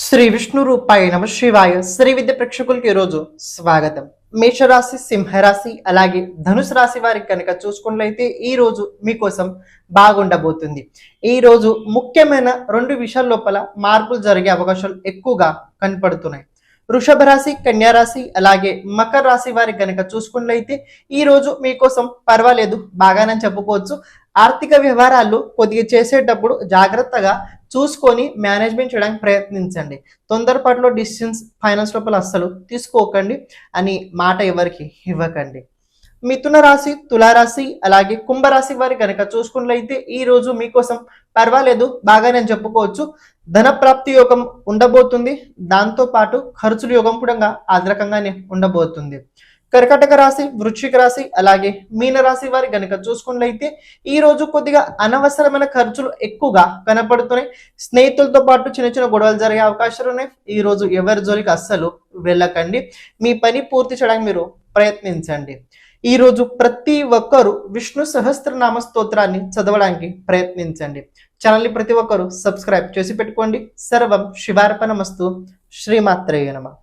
శ్రీ విష్ణు రూపాయ నమ శివాయ. శ్రీ విద్య ప్రేక్షకులకి ఈరోజు స్వాగతం. మేషరాశి, సింహరాశి అలాగే ధనుసు రాశి వారికి కనుక చూసుకున్నట్లయితే ఈ రోజు మీకోసం బాగుండబోతుంది. ఈ రోజు ముఖ్యమైన రెండు విషయాల లోపల మార్పులు జరిగే అవకాశాలు ఎక్కువగా కనపడుతున్నాయి. వృషభ రాశి, కన్యా రాశి అలాగే మకర రాశి వారికి కనుక చూసుకున్నట్లయితే ఈ రోజు మీకోసం పర్వాలేదు, బాగానే చెప్పుకోవచ్చు. ఆర్థిక వ్యవహారాలు కొద్దిగా చేసేటప్పుడు జాగ్రత్తగా చూసుకొని మేనేజ్మెంట్ చేయడానికి ప్రయత్నించండి. తొందరపాటులో డిసిషన్స్ ఫైనాన్స్ లోపల అస్సలు తీసుకోకండి అని మాట ఎవరికి ఇవ్వకండి. మిథున రాశి, తులారాశి అలాగే కుంభరాశి వారి కనుక చూసుకున్నట్లయితే ఈ రోజు మీకోసం పర్వాలేదు, బాగానే చెప్పుకోవచ్చు. ధన ప్రాప్తి యోగం ఉండబోతుంది. దాంతో పాటు ఖర్చుల యోగం కూడా ఆ రకంగానే ఉండబోతుంది. కర్కటక రాశి, వృశ్చిక రాశి అలాగే మీన రాశి వారి గనుక చూసుకున్నట్లయితే ఈ రోజు కొద్దిగా అనవసరమైన ఖర్చులు ఎక్కువగా కనపడుతున్నాయి. స్నేహితులతో పాటు చిన్న చిన్న గొడవలు జరిగే అవకాశాలు ఉన్నాయి. ఈ రోజు ఎవరి జోలికి అస్సలు వెళ్ళకండి. మీ పని పూర్తి చేయడానికి మీరు ప్రయత్నించండి. ఈ రోజు ప్రతి ఒక్కరూ విష్ణు సహస్రనామ స్తోత్రాన్ని చదవడానికి ప్రయత్నించండి. ఛానల్ని ప్రతి ఒక్కరూ సబ్స్క్రైబ్ చేసి పెట్టుకోండి. సర్వం శివార్పణమస్తు. శ్రీమాత్రేయ నమః.